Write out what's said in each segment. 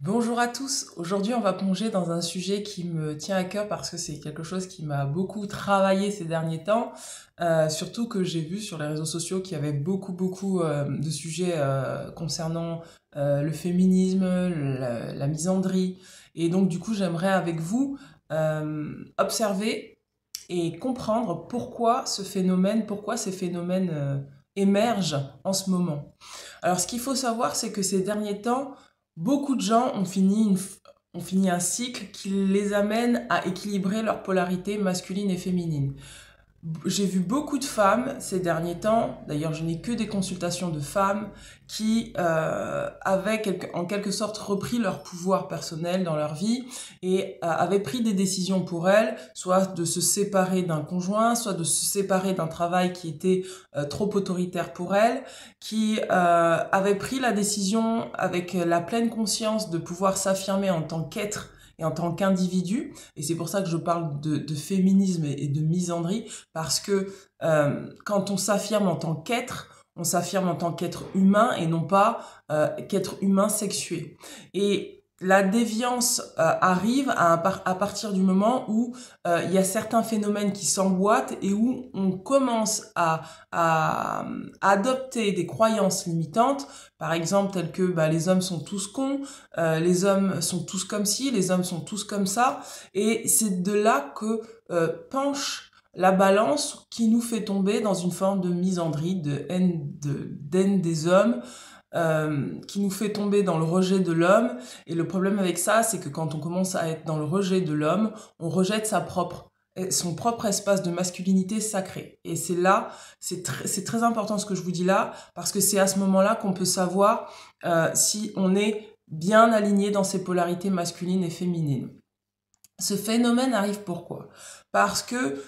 Bonjour à tous, aujourd'hui on va plonger dans un sujet qui me tient à cœur parce que c'est quelque chose qui m'a beaucoup travaillé ces derniers temps, surtout que j'ai vu sur les réseaux sociaux qu'il y avait beaucoup de sujets concernant le féminisme, la misandrie, et donc du coup j'aimerais avec vous observer et comprendre pourquoi ces phénomènes émergent en ce moment. Alors ce qu'il faut savoir, c'est que ces derniers temps, beaucoup de gens ont fini un cycle qui les amène à équilibrer leur polarité masculine et féminine. J'ai vu beaucoup de femmes ces derniers temps, d'ailleurs je n'ai que des consultations de femmes qui avaient en quelque sorte repris leur pouvoir personnel dans leur vie et avaient pris des décisions pour elles, soit de se séparer d'un conjoint, soit de se séparer d'un travail qui était trop autoritaire pour elles, qui avaient pris la décision avec la pleine conscience de pouvoir s'affirmer en tant qu'être et en tant qu'individu, et c'est pour ça que je parle de féminisme et de misandrie, parce que quand on s'affirme en tant qu'être, on s'affirme en tant qu'être humain et non pas qu'être humain sexué. Et la déviance arrive à partir du moment où il y a certains phénomènes qui s'emboîtent et où on commence à adopter des croyances limitantes, par exemple telles que les hommes sont tous cons, les hommes sont tous comme ci, les hommes sont tous comme ça, et c'est de là que penche la balance qui nous fait tomber dans une forme de misandrie, d'haine des hommes, qui nous fait tomber dans le rejet de l'homme. Et le problème avec ça, c'est que quand on commence à être dans le rejet de l'homme, on rejette son propre espace de masculinité sacrée. Et c'est là, c'est très important ce que je vous dis là, parce que c'est à ce moment-là qu'on peut savoir si on est bien aligné dans ses polarités masculines et féminines. Ce phénomène arrive pourquoi? Parce que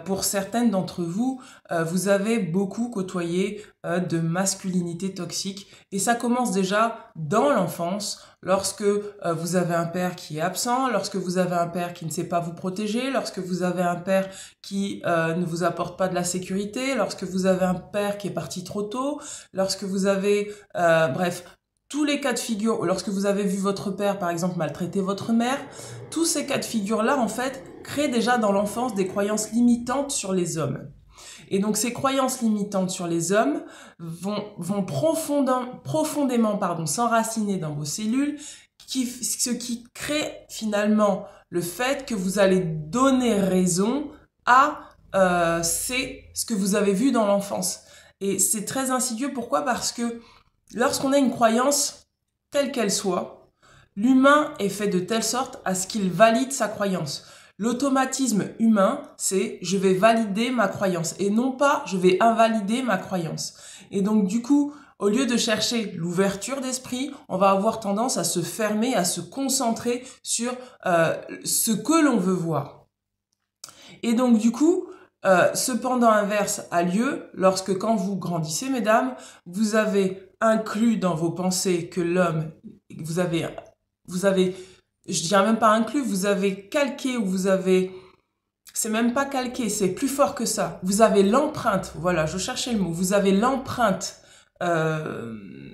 pour certaines d'entre vous, vous avez beaucoup côtoyé de masculinité toxique, et ça commence déjà dans l'enfance, lorsque vous avez un père qui est absent, lorsque vous avez un père qui ne sait pas vous protéger, lorsque vous avez un père qui ne vous apporte pas de la sécurité, lorsque vous avez un père qui est parti trop tôt, lorsque vous avez, bref, tous les cas de figure, lorsque vous avez vu votre père, par exemple, maltraiter votre mère, tous ces cas de figure-là, en fait, créent déjà dans l'enfance des croyances limitantes sur les hommes. Et donc, ces croyances limitantes sur les hommes vont profondément s'enraciner dans vos cellules, ce qui crée finalement le fait que vous allez donner raison à ce que vous avez vu dans l'enfance. Et c'est très insidieux. Pourquoi? Parce que lorsqu'on a une croyance, telle qu'elle soit, l'humain est fait de telle sorte à ce qu'il valide sa croyance. L'automatisme humain, c'est je vais valider ma croyance et non pas je vais invalider ma croyance. Et donc du coup, au lieu de chercher l'ouverture d'esprit, on va avoir tendance à se fermer, à se concentrer sur ce que l'on veut voir. Et donc du coup, ce pendant inverse a lieu lorsque, quand vous grandissez, mesdames, vous avez inclus dans vos pensées que l'homme, vous avez, je dirais même pas inclus, vous avez calqué, ou c'est même pas calqué, c'est plus fort que ça. Vous avez l'empreinte, voilà, je cherchais le mot, vous avez l'empreinte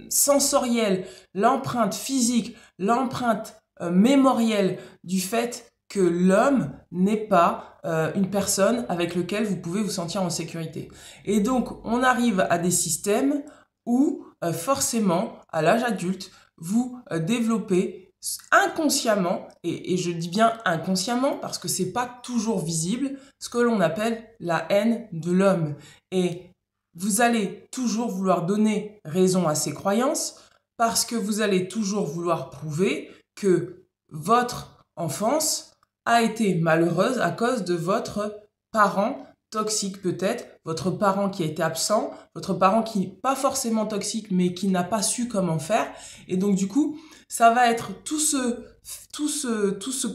sensorielle, l'empreinte physique, l'empreinte mémorielle du fait que l'homme n'est pas une personne avec laquelle vous pouvez vous sentir en sécurité. Et donc, on arrive à des systèmes où, forcément, à l'âge adulte, vous développez inconsciemment, et je dis bien inconsciemment parce que c'est pas toujours visible, ce que l'on appelle la haine de l'homme. Et vous allez toujours vouloir donner raison à ces croyances parce que vous allez toujours vouloir prouver que votre enfance a été malheureuse à cause de votre parent toxique, peut-être, votre parent qui a été absent, votre parent qui n'est pas forcément toxique mais qui n'a pas su comment faire. Et donc du coup, ça va être tout ce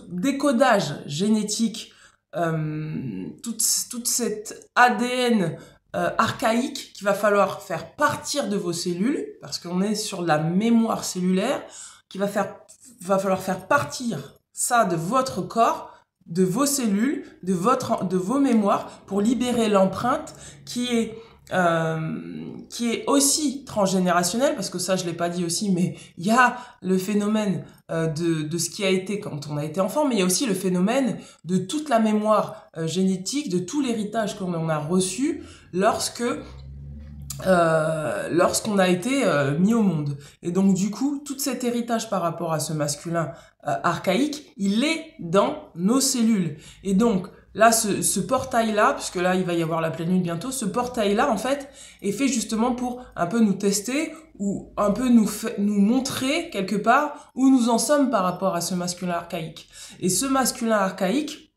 décodage génétique, toute cette ADN archaïque qu'il va falloir faire partir de vos cellules, parce qu'on est sur la mémoire cellulaire, va falloir faire partir ça de votre corps, de vos cellules, de vos mémoires, pour libérer l'empreinte qui est qui est aussi transgénérationnel, parce que ça je l'ai pas dit aussi, mais il y a le phénomène de ce qui a été quand on a été enfant, mais il y a aussi le phénomène de toute la mémoire génétique, de tout l'héritage qu'on a reçu lorsqu'on a été mis au monde. Et donc du coup, tout cet héritage par rapport à ce masculin archaïque, il est dans nos cellules. Et donc là, ce portail-là, puisque là, il va y avoir la pleine lune bientôt, ce portail-là, en fait, est fait justement pour un peu nous tester ou un peu nous montrer quelque part où nous en sommes par rapport à ce masculin archaïque. Et ce masculin archaïque,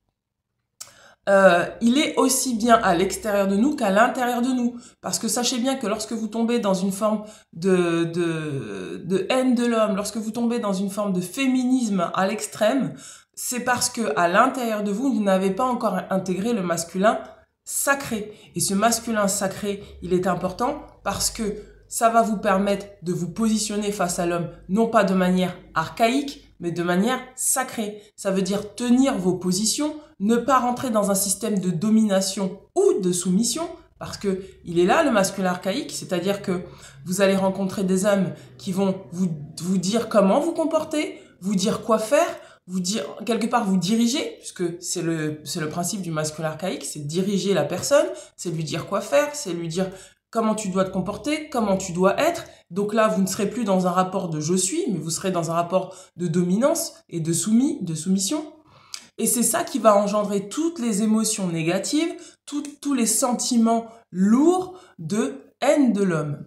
il est aussi bien à l'extérieur de nous qu'à l'intérieur de nous. Parce que sachez bien que lorsque vous tombez dans une forme de haine de l'homme, lorsque vous tombez dans une forme de féminisme à l'extrême, c'est parce que à l'intérieur de vous, vous n'avez pas encore intégré le masculin sacré. Et ce masculin sacré, il est important parce que ça va vous permettre de vous positionner face à l'homme, non pas de manière archaïque, mais de manière sacrée. Ça veut dire tenir vos positions, ne pas rentrer dans un système de domination ou de soumission, parce que il est là le masculin archaïque, c'est-à-dire que vous allez rencontrer des hommes qui vont vous dire comment vous comporter, vous dire quoi faire, vous dire quelque part vous diriger, puisque c'est le principe du masculin archaïque, c'est diriger la personne, c'est lui dire quoi faire, c'est lui dire comment tu dois te comporter, comment tu dois être. Donc là, vous ne serez plus dans un rapport de je suis, mais vous serez dans un rapport de dominance et de soumission. Et c'est ça qui va engendrer toutes les émotions négatives, tous les sentiments lourds de haine de l'homme.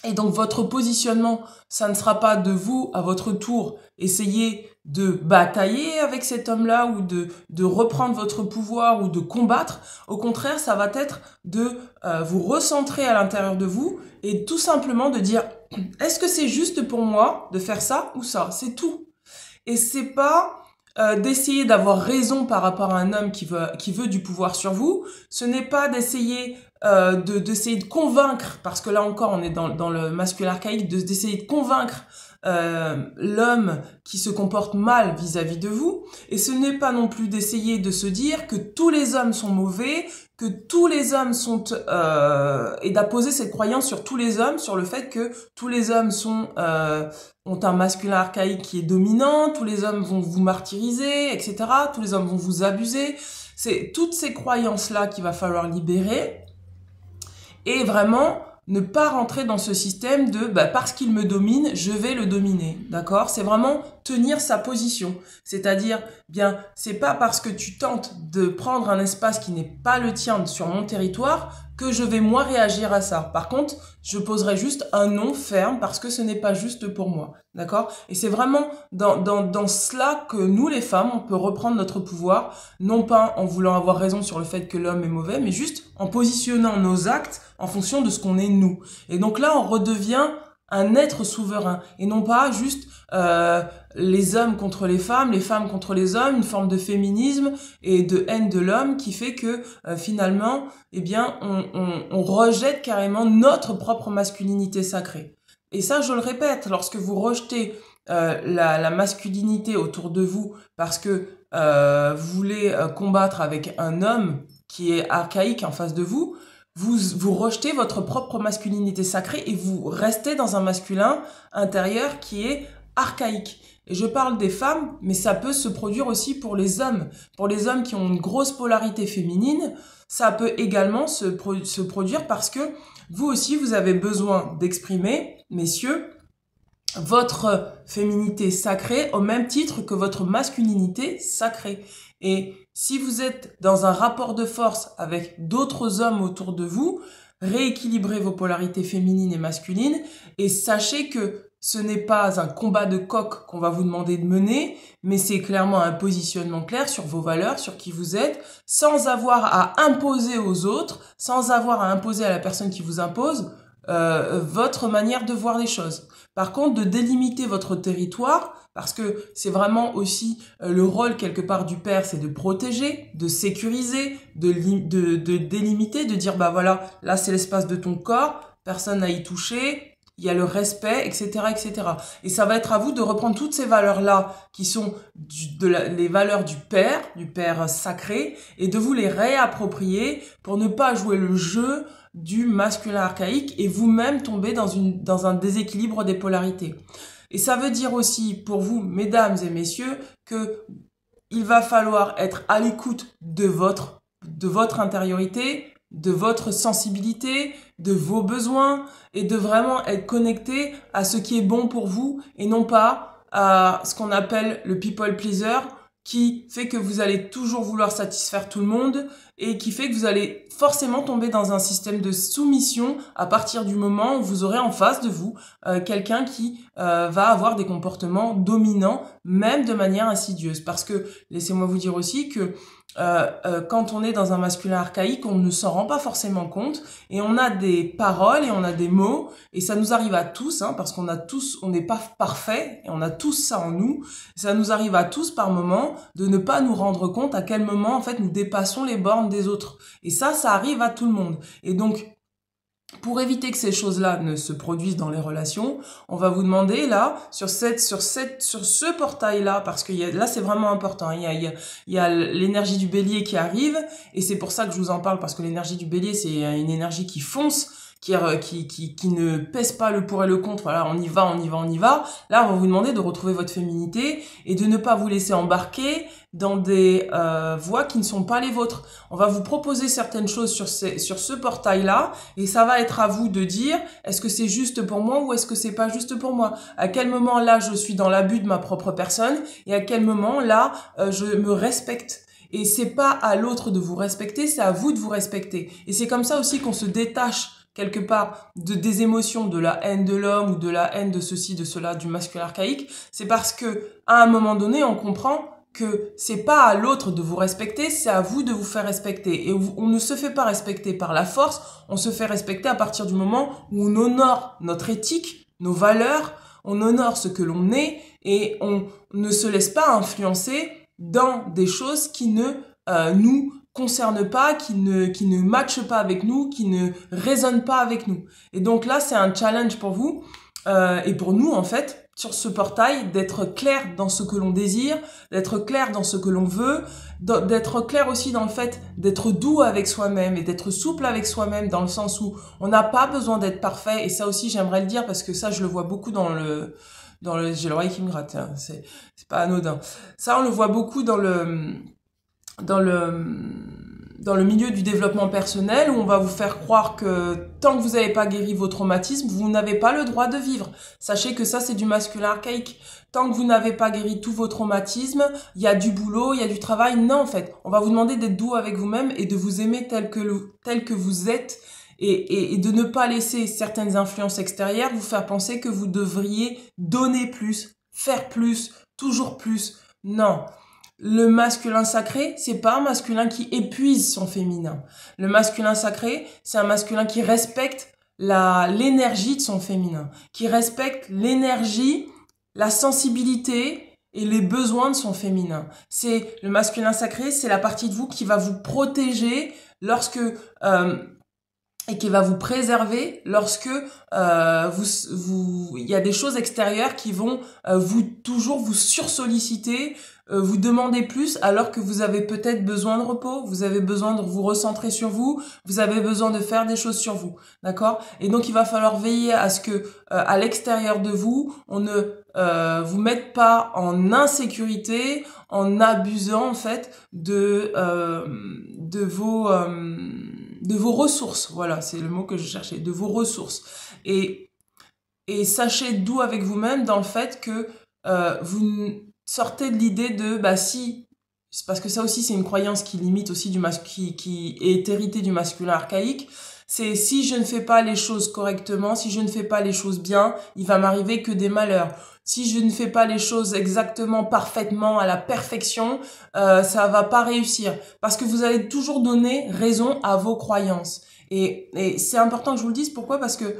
Et donc votre positionnement, ça ne sera pas de vous, à votre tour, essayer de batailler avec cet homme-là ou de reprendre votre pouvoir ou de combattre. Au contraire, ça va être de vous recentrer à l'intérieur de vous et tout simplement de dire « Est-ce que c'est juste pour moi de faire ça ou ça ?» C'est tout. Et c'est pas d'essayer d'avoir raison par rapport à un homme qui veut du pouvoir sur vous. Ce n'est pas d'essayer d'essayer de convaincre, parce que là encore on est dans le masculin archaïque, d'essayer de convaincre l'homme qui se comporte mal vis-à-vis de vous. Et ce n'est pas non plus d'essayer de se dire que tous les hommes sont mauvais, que tous les hommes sont et d'apposer cette croyance sur tous les hommes, sur le fait que tous les hommes ont un masculin archaïque qui est dominant, tous les hommes vont vous martyriser, etc. Tous les hommes vont vous abuser. C'est toutes ces croyances-là qu'il va falloir libérer et vraiment ne pas rentrer dans ce système de parce qu'il me domine, je vais le dominer, d'accord? C'est vraiment tenir sa position. C'est-à-dire, bien, c'est pas parce que tu tentes de prendre un espace qui n'est pas le tien sur mon territoire que je vais moi réagir à ça. Par contre, je poserai juste un non ferme parce que ce n'est pas juste pour moi, d'accord? Et c'est vraiment dans cela que nous, les femmes, on peut reprendre notre pouvoir, non pas en voulant avoir raison sur le fait que l'homme est mauvais, mais juste en positionnant nos actes en fonction de ce qu'on est nous. Et donc là, on redevient un être souverain et non pas juste les hommes contre les femmes contre les hommes, une forme de féminisme et de haine de l'homme qui fait que finalement, eh bien, on rejette carrément notre propre masculinité sacrée. Et ça, je le répète, lorsque vous rejetez la masculinité autour de vous parce que vous voulez combattre avec un homme qui est archaïque en face de vous, vous rejetez votre propre masculinité sacrée et vous restez dans un masculin intérieur qui est archaïque. Et je parle des femmes, mais ça peut se produire aussi pour les hommes. Pour les hommes qui ont une grosse polarité féminine, ça peut également se produire parce que vous aussi, vous avez besoin d'exprimer, messieurs, votre féminité sacrée au même titre que votre masculinité sacrée. Et si vous êtes dans un rapport de force avec d'autres hommes autour de vous, rééquilibrez vos polarités féminines et masculines et sachez que ce n'est pas un combat de coq qu'on va vous demander de mener, mais c'est clairement un positionnement clair sur vos valeurs, sur qui vous êtes, sans avoir à imposer aux autres, sans avoir à imposer à la personne qui vous impose votre manière de voir les choses. Par contre, de délimiter votre territoire, parce que c'est vraiment aussi le rôle quelque part du père, c'est de protéger, de sécuriser, de délimiter, de dire bah voilà, là c'est l'espace de ton corps, personne n'a y touché, il y a le respect, etc., etc. Et ça va être à vous de reprendre toutes ces valeurs-là qui sont les valeurs du père sacré, et de vous les réapproprier pour ne pas jouer le jeu du masculin archaïque et vous-même tomber dans un déséquilibre des polarités. Et ça veut dire aussi pour vous, mesdames et messieurs, que il va falloir être à l'écoute de votre intériorité, de votre sensibilité, de vos besoins et de vraiment être connecté à ce qui est bon pour vous et non pas à ce qu'on appelle le people pleaser qui fait que vous allez toujours vouloir satisfaire tout le monde et qui fait que vous allez forcément tomber dans un système de soumission à partir du moment où vous aurez en face de vous quelqu'un qui va avoir des comportements dominants, même de manière insidieuse. Parce que, laissez-moi vous dire aussi que quand on est dans un masculin archaïque, on ne s'en rend pas forcément compte et on a des paroles et on a des mots et ça nous arrive à tous, hein, parce qu'on a tous, on n'est pas parfait et on a tous ça en nous. Ça nous arrive à tous par moment de ne pas nous rendre compte à quel moment en fait nous dépassons les bornes des autres. Et ça arrive à tout le monde. Et donc, pour éviter que ces choses-là ne se produisent dans les relations, on va vous demander là, sur ce portail-là, parce que là c'est vraiment important, il y a l'énergie du bélier qui arrive, et c'est pour ça que je vous en parle, parce que l'énergie du bélier c'est une énergie qui fonce, qui ne pèse pas le pour et le contre, voilà, on y va. Là, on va vous demander de retrouver votre féminité et de ne pas vous laisser embarquer dans des voies qui ne sont pas les vôtres. On va vous proposer certaines choses sur ce portail-là et ça va être à vous de dire est-ce que c'est juste pour moi ou est-ce que c'est pas juste pour moi? À quel moment là je suis dans l'abus de ma propre personne et à quel moment là je me respecte? Et c'est pas à l'autre de vous respecter, c'est à vous de vous respecter. Et c'est comme ça aussi qu'on se détache quelque part des émotions, de la haine de l'homme ou de la haine de ceci, de cela, du masculin archaïque. C'est parce que à un moment donné, on comprend que c'est pas à l'autre de vous respecter, c'est à vous de vous faire respecter. Et on ne se fait pas respecter par la force, on se fait respecter à partir du moment où on honore notre éthique, nos valeurs, on honore ce que l'on est et on ne se laisse pas influencer dans des choses qui ne nous concerne pas, qui ne matche pas avec nous, qui ne résonne pas avec nous. Et donc là, c'est un challenge pour vous et pour nous, en fait, sur ce portail, d'être clair dans ce que l'on désire, d'être clair dans ce que l'on veut, d'être clair aussi dans le fait d'être doux avec soi-même et d'être souple avec soi-même dans le sens où on n'a pas besoin d'être parfait. Et ça aussi, j'aimerais le dire parce que ça, je le vois beaucoup j'ai l'oreille qui me gratte, hein, c'est pas anodin. Ça, on le voit beaucoup dans le milieu du développement personnel où on va vous faire croire que tant que vous n'avez pas guéri vos traumatismes, vous n'avez pas le droit de vivre. Sachez que ça, c'est du masculin archaïque. Tant que vous n'avez pas guéri tous vos traumatismes, il y a du boulot, il y a du travail. Non, en fait, on va vous demander d'être doux avec vous-même et de vous aimer tel que vous êtes et de ne pas laisser certaines influences extérieures vous faire penser que vous devriez donner plus, faire plus, toujours plus. Non. Le masculin sacré, c'est pas un masculin qui épuise son féminin. Le masculin sacré, c'est un masculin qui respecte l'énergie de son féminin, qui respecte l'énergie, la sensibilité et les besoins de son féminin. C'est le masculin sacré, c'est la partie de vous qui va vous protéger et qui va vous préserver lorsque il y a des choses extérieures qui vont toujours vous sursolliciter, vous demander plus alors que vous avez peut-être besoin de repos, vous avez besoin de vous recentrer sur vous, vous avez besoin de faire des choses sur vous, d'accord? Et donc il va falloir veiller à ce que à l'extérieur de vous, on ne vous mette pas en insécurité, en abusant en fait de vos ressources. Voilà, c'est le mot que je cherchais, de vos ressources. Et sachez doux avec vous-même dans le fait que vous sortez de l'idée de si, c'est parce que ça aussi c'est une croyance qui limite aussi qui est héritée du masculin archaïque. C'est si je ne fais pas les choses correctement, si je ne fais pas les choses bien, il va m'arriver que des malheurs. Si je ne fais pas les choses exactement, parfaitement, à la perfection, ça va pas réussir. Parce que vous allez toujours donner raison à vos croyances. Et c'est important que je vous le dise. Pourquoi? Parce que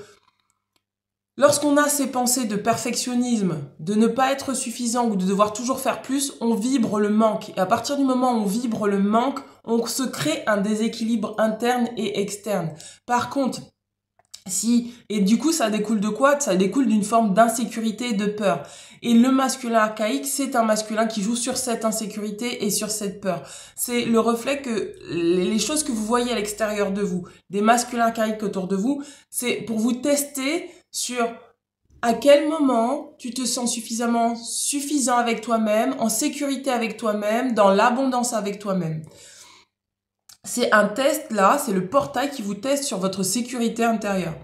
lorsqu'on a ces pensées de perfectionnisme, de ne pas être suffisant ou de devoir toujours faire plus, on vibre le manque. Et à partir du moment où on vibre le manque, on se crée un déséquilibre interne et externe. Par contre, Et du coup, ça découle de quoi? Ça découle d'une forme d'insécurité et de peur. Et le masculin archaïque, c'est un masculin qui joue sur cette insécurité et sur cette peur. C'est le reflet que les choses que vous voyez à l'extérieur de vous, des masculins archaïques autour de vous, c'est pour vous tester sur à quel moment tu te sens suffisant avec toi-même, en sécurité avec toi-même, dans l'abondance avec toi-même. C'est un test là, c'est le portail qui vous teste sur votre sécurité intérieure.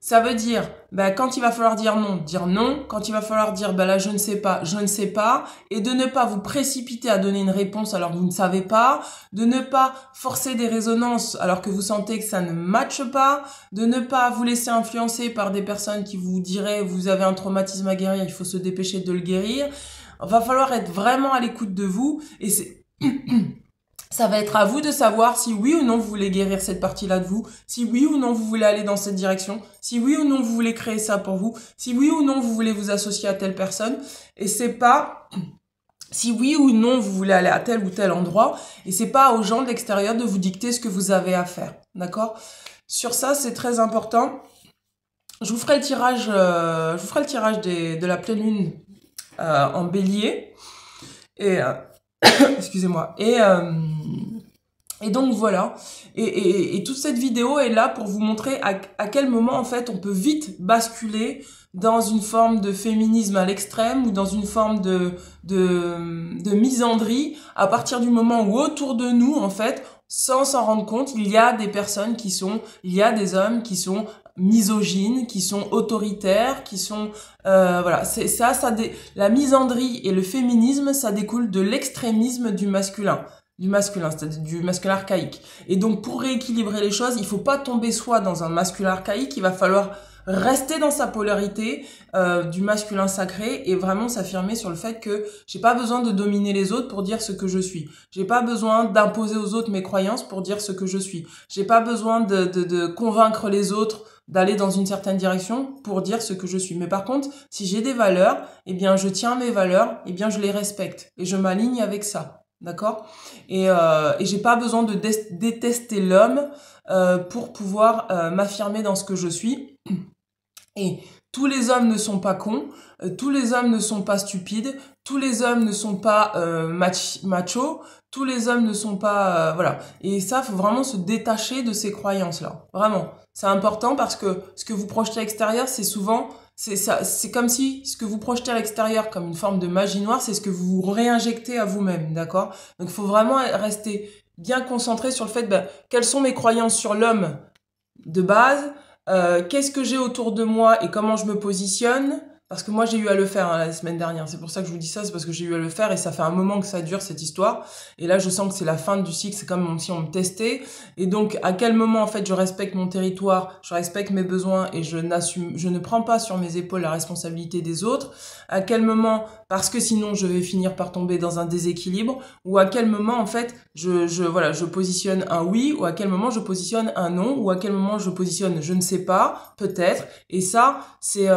Ça veut dire, quand il va falloir dire non. Quand il va falloir dire, là, je ne sais pas. Et de ne pas vous précipiter à donner une réponse alors que vous ne savez pas. De ne pas forcer des résonances alors que vous sentez que ça ne matche pas. De ne pas vous laisser influencer par des personnes qui vous diraient, vous avez un traumatisme à guérir, il faut se dépêcher de le guérir. Il va falloir être vraiment à l'écoute de vous. Et c'est... Ça va être à vous de savoir si oui ou non vous voulez guérir cette partie-là de vous, si oui ou non vous voulez aller dans cette direction, si oui ou non vous voulez créer ça pour vous, si oui ou non vous voulez vous associer à telle personne. Et c'est pas si oui ou non vous voulez aller à tel ou tel endroit. Et c'est pas aux gens de l'extérieur de vous dicter ce que vous avez à faire. D'accord? Sur ça, c'est très important. Je vous ferai le tirage, de la pleine lune en bélier. Et excusez-moi. Et donc voilà. Et toute cette vidéo est là pour vous montrer à quel moment en fait on peut vite basculer dans une forme de féminisme à l'extrême ou dans une forme de misandrie à partir du moment où autour de nous en fait, sans s'en rendre compte, il y a des personnes il y a des hommes qui sont misogynes, qui sont autoritaires, qui sont voilà, c'est la misandrie et le féminisme, ça découle de l'extrémisme du masculin, c'est-à-dire du masculin archaïque. Et donc pour rééquilibrer les choses, il faut pas tomber soit dans un masculin archaïque, il va falloir rester dans sa polarité du masculin sacré et vraiment s'affirmer sur le fait que j'ai pas besoin de dominer les autres pour dire ce que je suis. J'ai pas besoin d'imposer aux autres mes croyances pour dire ce que je suis. J'ai pas besoin de convaincre les autres d'aller dans une certaine direction pour dire ce que je suis. Mais par contre, si j'ai des valeurs, eh bien je tiens mes valeurs, eh bien je les respecte et je m'aligne avec ça. D'accord? Et j'ai pas besoin de détester l'homme pour pouvoir m'affirmer dans ce que je suis. Et tous les hommes ne sont pas cons, tous les hommes ne sont pas stupides, tous les hommes ne sont pas machos, tous les hommes ne sont pas voilà. Et ça, faut vraiment se détacher de ces croyances-là. Vraiment, c'est important parce que ce que vous projetez à l'extérieur, c'est souvent c'est comme si ce que vous projetez à l'extérieur comme une forme de magie noire, c'est ce que vous réinjectez à vous-même, d'accord? Donc il faut vraiment rester bien concentré sur le fait quelles sont mes croyances sur l'homme de base. Qu'est-ce que j'ai autour de moi et comment je me positionne? Parce que moi, j'ai eu à le faire la semaine dernière. C'est pour ça que je vous dis ça, c'est parce que j'ai eu à le faire et ça fait un moment que ça dure, cette histoire. Et là, je sens que c'est la fin du cycle, c'est comme si on me testait. Et donc, à quel moment, en fait, je respecte mon territoire, je respecte mes besoins et je ne prends pas sur mes épaules la responsabilité des autres? À quel moment, parce que sinon, je vais finir par tomber dans un déséquilibre? Ou à quel moment, en fait, je positionne un oui, ou à quel moment je positionne un non, ou à quel moment je positionne je ne sais pas, peut-être. Et ça, c'est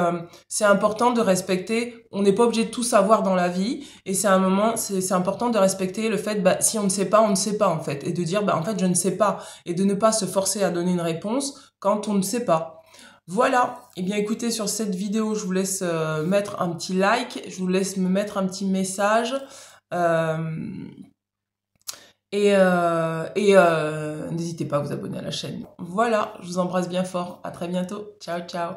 important de respecter. On n'est pas obligé de tout savoir dans la vie, et c'est important de respecter le fait, si on ne sait pas, on ne sait pas en fait, et de dire, en fait, je ne sais pas, et de ne pas se forcer à donner une réponse quand on ne sait pas. Voilà. Eh bien, écoutez, sur cette vidéo, je vous laisse mettre un petit like, je vous laisse me mettre un petit message. N'hésitez pas à vous abonner à la chaîne. Voilà, je vous embrasse bien fort. À très bientôt. Ciao, ciao.